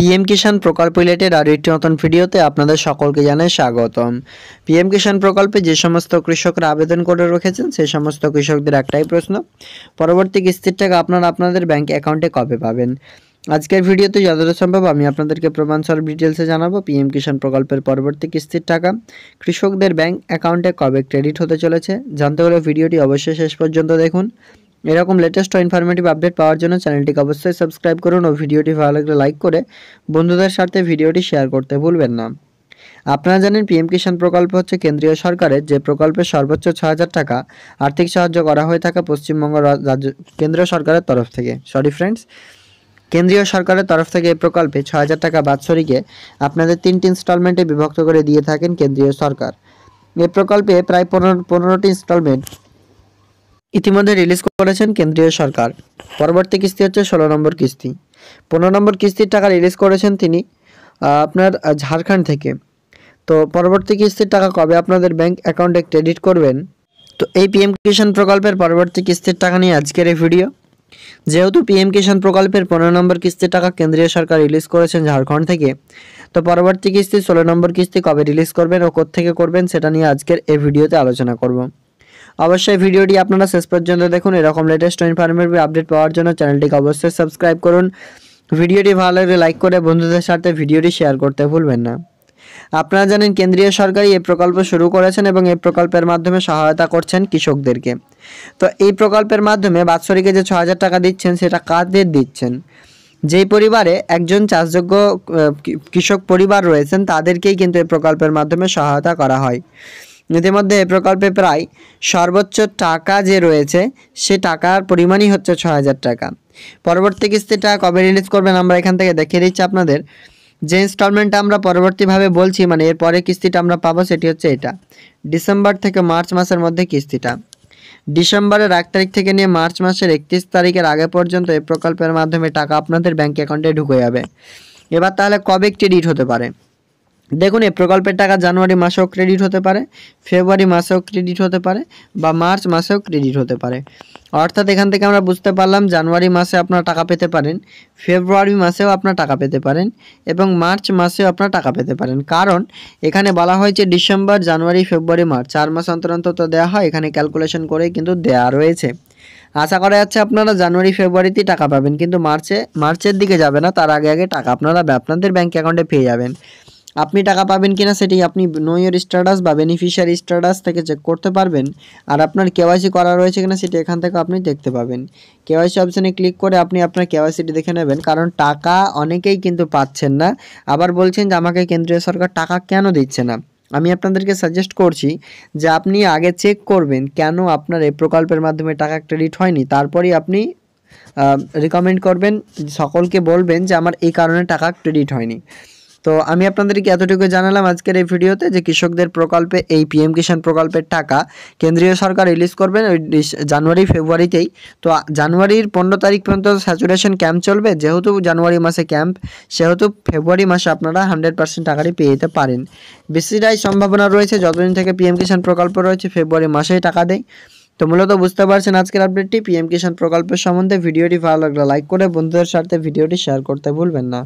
PM কিষাণ প্রকল্প related আর একটি নতুন ভিডিওতে আপনাদের সকলকে জানাই স্বাগতম। পিএম কিষাণ প্রকল্পে যে সমস্ত কৃষকরা আবেদন করে রেখেছেন সেই সমস্ত কৃষকদের একটাই প্রশ্ন, পরবর্তী কিস্তির টাকা আপনারা আপনাদের ব্যাংক অ্যাকাউন্টে কবে পাবেন। আজকের ভিডিওতে যতটা সম্ভব আমি আপনাদেরকে প্রমাণস্বরূপ ডিটেলসে জানাবো পিএম কিষাণ প্রকল্পের পরবর্তী কিস্তির টাকা কৃষকদের ব্যাংক অ্যাকাউন্টে কবে ক্রেডিট হতে চলেছে। জানতে হলে ভিডিওটি অবশ্যই শেষ পর্যন্ত দেখুন। এরকম লেটেস্ট ও ইনফরমেটিভ আপডেট পাওয়ার জন্য চ্যানেলটিকে অবশ্যই সাবস্ক্রাইব করুন ও ভিডিওটি ভালো লাগলে লাইক করে বন্ধুদের সাথে ভিডিওটি শেয়ার করতে ভুলবেন না। আপনারা জানেন পিএম কিষাণ প্রকল্প হচ্ছে কেন্দ্রীয় সরকারের যে প্রকল্পে সর্বোচ্চ ৬,০০০ টাকা আর্থিক সাহায্য করা হয়ে থাকে পশ্চিমবঙ্গ রাজ্য কেন্দ্রীয় সরকারের তরফ থেকে। কেন্দ্রীয় সরকারের তরফ থেকে এই প্রকল্পে ৬,০০০ টাকা বাৎসরিকে আপনাদের ৩টি ইনস্টলমেন্টে বিভক্ত করে দিয়ে থাকেন কেন্দ্রীয় সরকার। এই প্রকল্পে প্রায় ১৫টি ইনস্টলমেন্ট ইতিমধ্যে রিলিজ করেছেন কেন্দ্রীয় সরকার। পরবর্তী কিস্তি হচ্ছে ১৬ নম্বর কিস্তি। ১৫ নম্বর কিস্তির টাকা রিলিজ করেছেন তিনি আপনার ঝাড়খণ্ড থেকে। তো পরবর্তী কিস্তির টাকা কবে আপনাদের ব্যাংক অ্যাকাউন্টে ক্রেডিট করবেন, তো এই পিএম কিষাণ প্রকল্পের পরবর্তী কিস্তির টাকা নিয়ে আজকের এই ভিডিও। যেহেতু পিএম কিষাণ প্রকল্পের ১৫ নম্বর কিস্তির টাকা কেন্দ্রীয় সরকার রিলিজ করেছেন ঝাড়খণ্ড থেকে, তো পরবর্তী কিস্তি ১৬ নম্বর কিস্তি কবে রিলিজ করবেন ও কোত্থেকে করবেন সেটা নিয়ে আজকের এই ভিডিওতে আলোচনা করব। অবশ্যই ভিডিওটি আপনারা শেষ পর্যন্ত দেখুন। এরকম লেটেস্ট ও ইনফরমেটিভ আপডেট পাওয়ার জন্য চ্যানেলটিকে অবশ্যই সাবস্ক্রাইব করুন। ভিডিওটি ভালো লাগলে লাইক করে বন্ধুদের সাথে ভিডিওটি শেয়ার করতে ভুলবেন না। আপনারা জানেন কেন্দ্রীয় সরকারই এই প্রকল্প শুরু করেছেন এবং এই প্রকল্পের মাধ্যমে সহায়তা করছেন কৃষকদেরকে। তো এই প্রকল্পের মাধ্যমে বাৎসরিকে যে ৬,০০০ টাকা দিচ্ছেন সেটা কাদের দিচ্ছেন, যেই পরিবারে একজন চাষযোগ্য কৃষক পরিবার রয়েছেন তাদেরকেই কিন্তু এই প্রকল্পের মাধ্যমে সহায়তা করা হয়। ইতিমধ্যে এই প্রকল্পে প্রায় সর্বোচ্চ টাকা যে রয়েছে সে টাকার পরিমাণই হচ্ছে ৬,০০০ টাকা। পরবর্তী কিস্তিটা কবে রিলিজ করবেন আমরা এখান থেকে দেখিয়ে দিচ্ছি আপনাদের। যে ইনস্টলমেন্টটা আমরা পরবর্তীভাবে বলছি মানে এর পরে কিস্তিটা আমরা পাবো সেটি হচ্ছে এটা, ডিসেম্বর থেকে মার্চ মাসের মধ্যে কিস্তিটা। ডিসেম্বরের ১ তারিখ থেকে নিয়ে মার্চ মাসের ৩১ তারিখের আগে পর্যন্ত এই প্রকল্পের মাধ্যমে টাকা আপনাদের ব্যাংক অ্যাকাউন্টে ঢুকে যাবে। এবার তাহলে কবে ক্রেডিট হতে পারে, দেখুন এই প্রকল্পের টাকা জানুয়ারি মাসেও ক্রেডিট হতে পারে, ফেব্রুয়ারি মাসেও ক্রেডিট হতে পারে বা মার্চ মাসেও ক্রেডিট হতে পারে। অর্থাৎ এখান থেকে আমরা বুঝতে পারলাম জানুয়ারি মাসে আপনারা টাকা পেতে পারেন, ফেব্রুয়ারি মাসেও আপনারা টাকা পেতে পারেন এবং মার্চ মাসেও আপনারা টাকা পেতে পারেন। কারণ এখানে বলা হয়েছে ডিসেম্বর, জানুয়ারি, ফেব্রুয়ারি, মার্চ ৪ মাস অন্তর অন্তর তো দেওয়া হয়, এখানে ক্যালকুলেশন করেই কিন্তু দেওয়া রয়েছে। আশা করা যাচ্ছে আপনারা জানুয়ারি ফেব্রুয়ারিতেই টাকা পাবেন, কিন্তু মার্চের দিকে যাবে না, তার আগে আগে টাকা আপনারা আপনাদের ব্যাংক অ্যাকাউন্টে পেয়ে যাবেন। আপনি টাকা পাবেন কিনা সেটি আপনি নো ইওর স্ট্যাটাস বা বেনিফিশিয়ারি স্ট্যাটাস থেকে চেক করতে পারবেন। আর আপনার কেওয়াইসি করা রয়েছে কিনা সেটি এখান থেকে আপনি দেখতে পাবেন। কেওয়াইসি অপশানে ক্লিক করে আপনি আপনার কেওয়াইসিটি দেখে নেবেন, কারণ টাকা অনেকেই কিন্তু পাচ্ছেন না। আবার বলছেন যে আমাকে কেন্দ্রীয় সরকার টাকা কেন দিচ্ছে না। আমি আপনাদেরকে সাজেস্ট করছি যে আপনি আগে চেক করবেন কেন আপনার এই প্রকল্পের মাধ্যমে টাকা ক্রেডিট হয়নি, তারপরেই আপনি রিকমেন্ড করবেন, সকলকে বলবেন যে আমার এই কারণে টাকা ক্রেডিট হয়নি। তো আমি আপনাদেরকে এতটুকু জানালাম আজকের এই ভিডিওতে যে কৃষকদের প্রকল্পে এই পিএম কিষাণ প্রকল্পের টাকা কেন্দ্রীয় সরকার রিলিজ করবেন ওই জানুয়ারি ফেব্রুয়ারিতেই। তো জানুয়ারির ১৫ তারিখ পর্যন্ত স্যাচুরেশন ক্যাম্প চলবে, যেহেতু জানুয়ারি মাসে ক্যাম্প সেহেতু ফেব্রুয়ারি মাসে আপনারা 100% টাকাটি পেয়ে যেতে পারেন। বেশিটাই সম্ভাবনা রয়েছে যতদিন থেকে পিএম কিষাণ প্রকল্প রয়েছে ফেব্রুয়ারি মাসেই টাকা দেয়। তো মূলত বুঝতে পারছেন আজকের আপডেটটি পিএম কিষাণ প্রকল্পের সম্বন্ধে। ভিডিওটি ভালো লাগলে লাইক করে বন্ধুদের সাথে ভিডিওটি শেয়ার করতে ভুলবেন না।